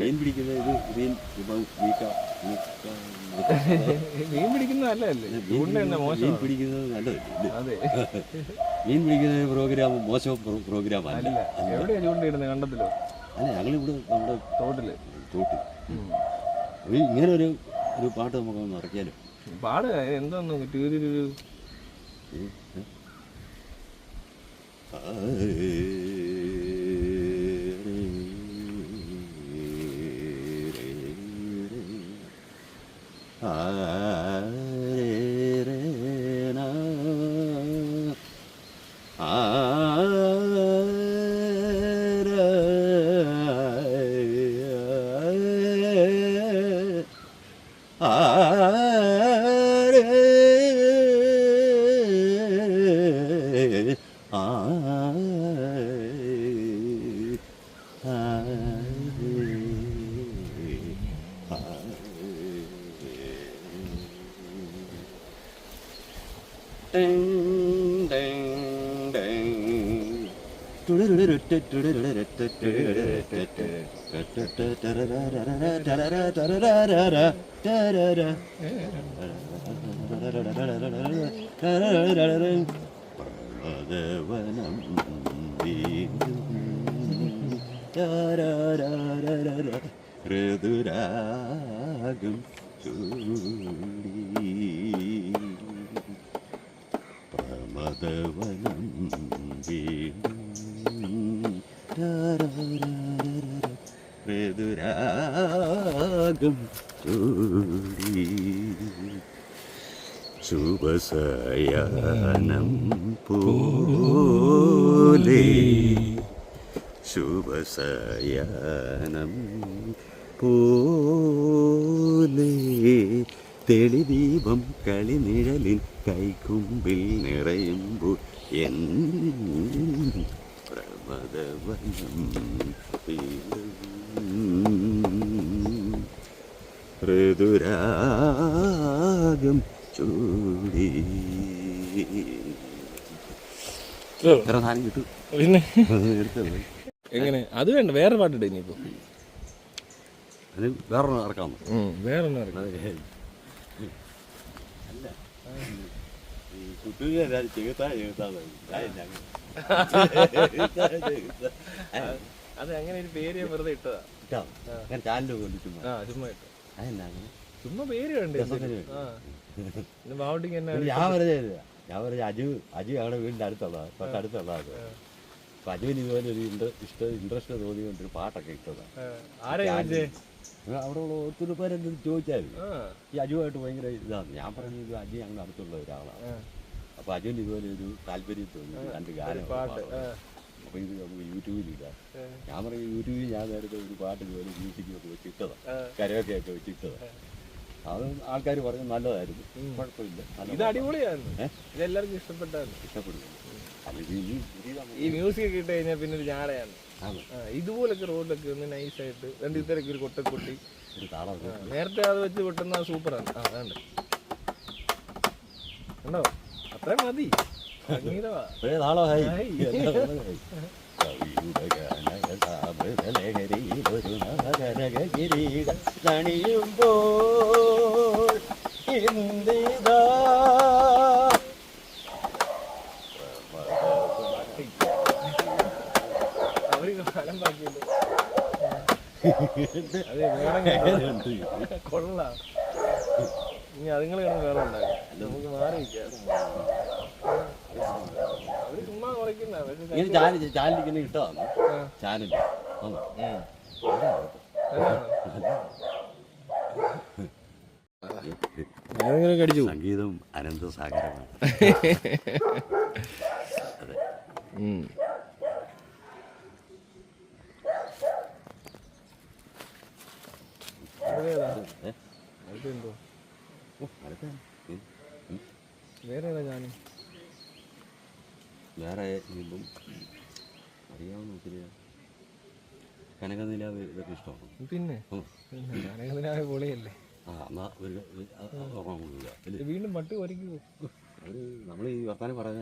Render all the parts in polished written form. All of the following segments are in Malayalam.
മീൻ പിടിക്കുന്നത് മീൻ പിടിക്കുന്നത് നല്ലതല്ലേ? മീൻ പിടിക്കുന്നത് നല്ലതല്ലേ? അതെ. മീൻ പിടിക്കുന്ന പ്രോഗ്രാം മോശം പ്രോഗ്രാം അല്ല. എവിടെയാ ചൂണ്ടയിടുന്നത്? കണ്ടത്തിലോ? അല്ല, ഞങ്ങളിവിടെ നമ്മുടെ തോട്ടില്. ഇങ്ങനെ ഒരു പാട്ട് നമുക്കൊന്ന് ഇറക്കിയാലോ? പാട് എന്താന്ന് ഋതുരാഗം പ്രമദവനം ഋതുരാഗം ചൂടി ശുഭസയനം പോലെ ശുഭസയനം പോലെ തെളിദീപം കളിനിഴലിൽ കൈക്കുമ്പിൽ നിറയുമ്പോൾ എൻ പ്രമദവനം ഋതുരാഗം ചൂടി. സാധനം കിട്ടും. പിന്നെ എങ്ങനെ? അത് വേണ്ട, വേറെ പാട്ടിട്ട് ഇനിയിപ്പോ അത് വേറൊന്നും ഇറക്കാം. വേറൊന്നും ഇറക്കാം. അല്ല, കുട്ടിയെ അത് അങ്ങനെ ഒരു പേര് ഞാൻ വെറുതെ ഇട്ടതാ. ചാനൽ കൊണ്ട് ചുമ്മാ ചുമ്മാ ഇട്ടു. ചുമ്മാ പേര് വേണ്ടേ? ബാവുട്ടിക്ക് തന്നെ ഞാൻ പറഞ്ഞ അജു ഞങ്ങളുടെ വീടിൻ്റെ അടുത്തുള്ളതാണ്, തൊട്ടടുത്തുള്ളതാണ്. അപ്പൊ അജുവിന് ഇതുപോലെ ഒരു ഇൻട്രസ്റ്റ് തോന്നിക്കൊണ്ടൊരു പാട്ടൊക്കെ ഇട്ടതാണ്. അവിടെ ഉള്ള ഒത്തിരി പേരെന്ത് ചോദിച്ചായിരുന്നു. ഈ അജുവായിട്ട് ഭയങ്കര ഇതാണ്. ഞാൻ പറഞ്ഞത് അജു ഞങ്ങളുടെ അടുത്തുള്ള ഒരാളാണ്. അപ്പൊ അജുവിന് ഇതുപോലെ ഒരു താല്പര്യം തോന്നി രണ്ട് ഗാനം. അപ്പൊ ഇത് നമുക്ക് യൂട്യൂബിലിടാം. ഞാൻ പറഞ്ഞ യൂട്യൂബിൽ ഞാൻ നേരത്തെ ഒരു പാട്ട് ഇതുപോലെ മ്യൂസിക്കൊക്കെ വെച്ചിട്ടതാണ്, കരോക്കെയൊക്കെ വെച്ചിട്ടതാണ്. അത് ആൾക്കാർ പറഞ്ഞു നല്ലതായിരുന്നു, കുഴപ്പമില്ല, ഇത് അടിപൊളിയായിരുന്നു, ഇതെല്ലാവർക്കും ഇഷ്ടപ്പെടുന്നു. ഈ മ്യൂസിക് ഇട്ട് കഴിഞ്ഞാൽ പിന്നെ ഒരു ഞാടയാണ്. ഇതുപോലൊക്കെ റോഡിലൊക്കെ ഒന്ന് നൈസായിട്ട് രണ്ട് ഇത്തരക്ക് ഒരു കൊട്ടക്കൊട്ടി നേരത്തെ അത് വെച്ച് കൊട്ടുന്ന സൂപ്പറാണ്. വേണ്ട കണ്ടോ, അത്രയും മതി. കൊള്ളാം. ഇനി അതുങ്ങൾ കിടന്ന് വേറെ ഉണ്ടാകും, നമുക്ക് മാറി അവര് ചുമ്മാ കുറയ്ക്കുന്ന ചാനലിങ്ങനെ ഇട്ടതാണ്. ചാനൽ സംഗീതം അനന്തസാഗരമാണ്. അതെ. വേറെ വേറെ ഇപ്പം അറിയാവുന്ന ഒത്തിരി കനകനിലാവ് ഇതൊക്കെ ഇഷ്ടമാണ്. പിന്നെ കനകനിലാവ് പൊളിയല്ലേ. വീണ്ടും പട്ടി ഒരുക്കുമോ? നമ്മൾ ഈ വർത്താനം പറഞ്ഞ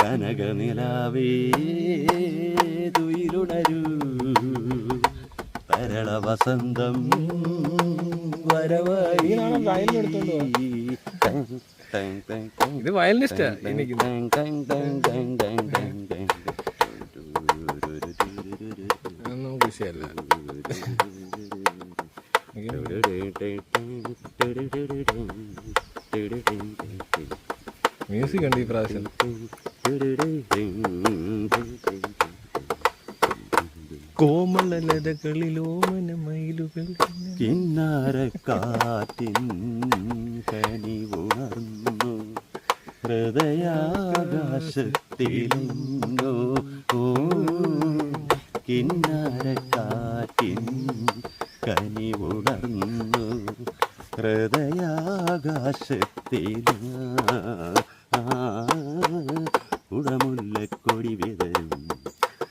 കനകനിലാവേ തുയിലുണരൂ തരള വസന്തം വരവായി. ഇത് വയലിനിസ്റ്റാ എനിക്ക് ഒന്നും വിഷയമല്ല. മ്യൂസിക് ഉണ്ട് ഈ പ്രാവശ്യം. കോമളലതകളിലോമന മയിലുകൾ കിന്നാരക്കാറ്റിൻ കനിവുണർന്നു ഹൃദയാകാശത്തിലെങ്ങോ കിന്നാരക്കാറ്റിൻ കനിവുണർന്നു ഹൃദയാകാശത്തില കുടമുല്ലക്കൊടി വിതരും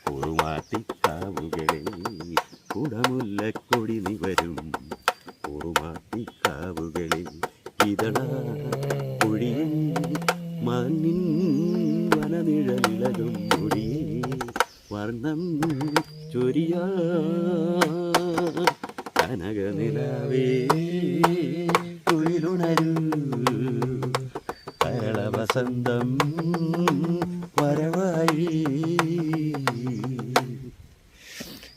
കുറുമാട്ടിക്കാവുകളിൽ കുടമുല്ലക്കൊടി നിവരും കുറുമാട്ടിക്കാവുകളിൽ ഇതള പൊഴിയെ മണ്ണിൻ വനനിഴലിളകും പൊടിയെ വർണ്ണം ചൊരിയാ കനകനിലാവേ കുയിലുണരൂ തരള വസന്തം വരവായി.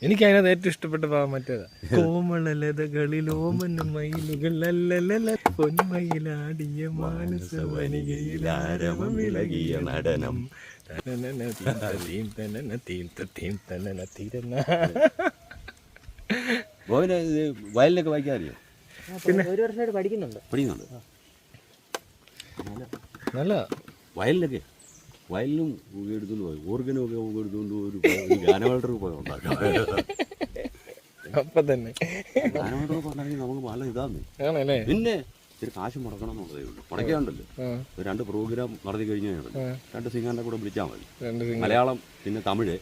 എനിക്ക് അതിനകത്ത് ഏറ്റവും ഇഷ്ടപ്പെട്ട ഭാഗം മറ്റേതാ. കോമളലതകളിൽ ഓമന മയിലുകൾ അല്ലല്ല പൊന്മയിലാടിയ മാനസവനികയിൽ ആരവമിളകിയ നടനം. വയലിനൊക്കെ വായിക്കാറിയോ? പിന്നെ ഒരു വർഷമായിട്ട് പഠിക്കുന്നുണ്ട്. നല്ല വയലിലൊക്കെ വയലിലും എടുത്തുകൊണ്ട് പോയി ഓർഗനും ഒക്കെ എടുത്തുകൊണ്ട് ഒരു ഗാനമേളക്ക് പോയി ഉണ്ടാക്കാം. അപ്പം തന്നെ ഗാനമേളക്ക് പറഞ്ഞാൽ നമുക്ക് നല്ല ഇതാന്ന്. പിന്നെ ഇത്തിരി കാശ് മുടക്കണം എന്നുള്ളതേ ഉള്ളൂ. മുടക്കാണ്ടല്ലോ 2 പ്രോഗ്രാം നടത്തി കഴിഞ്ഞാൽ 2 സിംഗറിനെ കൂടെ വിളിച്ചാൽ മതി. മലയാളം പിന്നെ തമിഴ്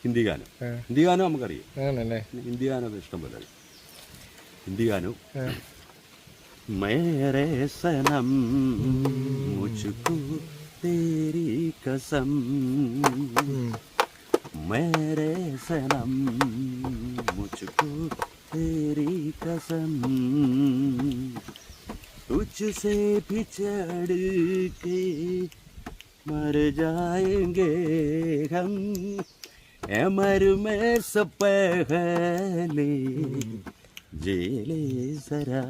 ഹിന്ദി ഗാനം. ഹിന്ദി ഗാനം നമുക്കറിയാം. ഹിന്ദി ഗാനമൊക്കെ ഇഷ്ടം പോലെ അറിയാം. ഹിന്ദി ഗാനവും മേരെ സനം മുझको तेरी कसम मेरे सनम मुझको तेरी कसम तुझसे बिछड़ के मर जाएंगे हम अमर में सब पहले जी ले जरा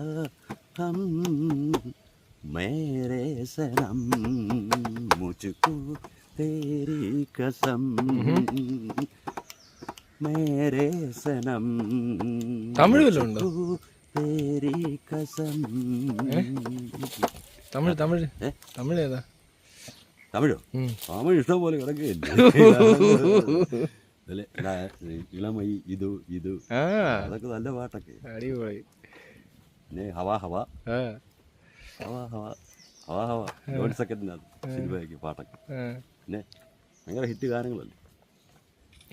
हम मेरे सनम मुझको तेरी कसम मेरे सनम തമിഴ് വല്ലതും ഉണ്ടോ? तेरी कसम തമിഴ് തമിഴ് തമിഴ് ഏതാ? തമിഴോ? തമിഴ് ഇഷ്ടം പോലെ കിടക്കുകയല്ലേ. ഇളമയി ഇതു ഇതു അതൊക്കെ നല്ല പാട്ടൊക്കെ. അടിപൊളി. പിന്നെ ഹവാ ഹവാ ഹവാ ഹവാ ഹവാ ഹവാ 1 സെക്കൻഡിനകത്ത് സിനിമയൊക്കെ പാട്ടൊക്കെ. പിന്നെ ഭയങ്കര ഹിറ്റ് ഗാനങ്ങളല്ലേ.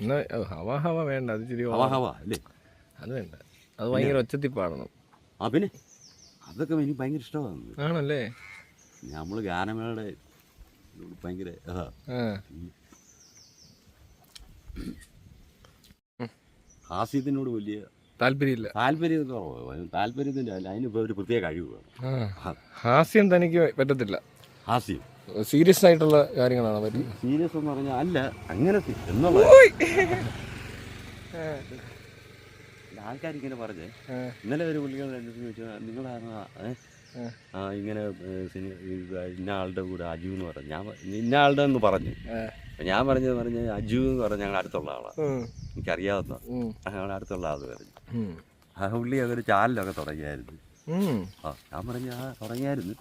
എന്നാ ഹവാ ഹവാ വേണ്ട, അത് ശരി. ഹവാ ഹവാ അല്ലേ, അത് വേണ്ട, അത് ഭയങ്കര ഒച്ചത്തിൽ പാടണം. ആ പിന്നെ അതൊക്കെ എനിക്ക് ഭയങ്കര ഇഷ്ടമാണ്. ആണല്ലേ? നമ്മൾ ഗാനമേളയുടെ ഭയങ്കര ഹാസ്യത്തിനോട് വലിയ താല്പര്യമില്ല. താല്പര്യം കുറവ്. താല്പര്യത്തിൻ്റെ അല്ല, അതിനിപ്പോൾ ഒരു പ്രത്യേക കഴിവ് വേണം. ഹാസ്യം തനിക്ക് പറ്റത്തില്ല. ഹാസ്യം സീരിയസ് ആയിട്ടുള്ള കാര്യങ്ങളാണ് പറ്റി. സീരിയസ് എന്ന് പറഞ്ഞാൽ അല്ല, അങ്ങനെ എന്നുള്ള ആൾക്കാർ ഇങ്ങനെ പറഞ്ഞേ. ഇന്നലെ ഒരു പുള്ളികൾ എൻ്റെ ചോദിച്ചാൽ നിങ്ങളാണ് ഇങ്ങനെ ഇന്ന ആളുടെ കൂടെ അജു എന്ന് പറഞ്ഞു. ഞാൻ ഇന്ന ആളുടെ എന്ന് പറഞ്ഞു. ഞാൻ പറഞ്ഞ് അജു എന്ന് പറഞ്ഞ ഞങ്ങൾ അടുത്തുള്ള ആളാണ്, എനിക്കറിയാവുന്ന ഞങ്ങളുടെ അടുത്തുള്ള ആൾ പറഞ്ഞു. ആ പുള്ളി ഒരു ചാനലൊക്കെ തുടങ്ങിയായിരുന്നു. ഞാൻ പറഞ്ഞ തുടങ്ങിയായിരുന്നു.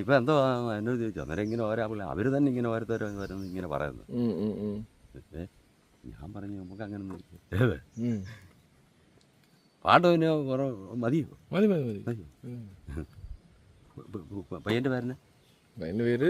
ഇപ്പം എന്തോ എന്നോട് ചോദിച്ചു. അന്നേരം ഇങ്ങനെ ഓരോ പിള്ളേർ അവർ തന്നെ ഇങ്ങനെ ഓരോരുത്തരോ ഇങ്ങനെ പറയുന്നു. ഞാൻ പറഞ്ഞു നമുക്ക് അങ്ങനെ പാട്ട് പിന്നെ മതിയോ? മതി മതി മതി. പയ്യൻ്റെ പേരിന് പേര്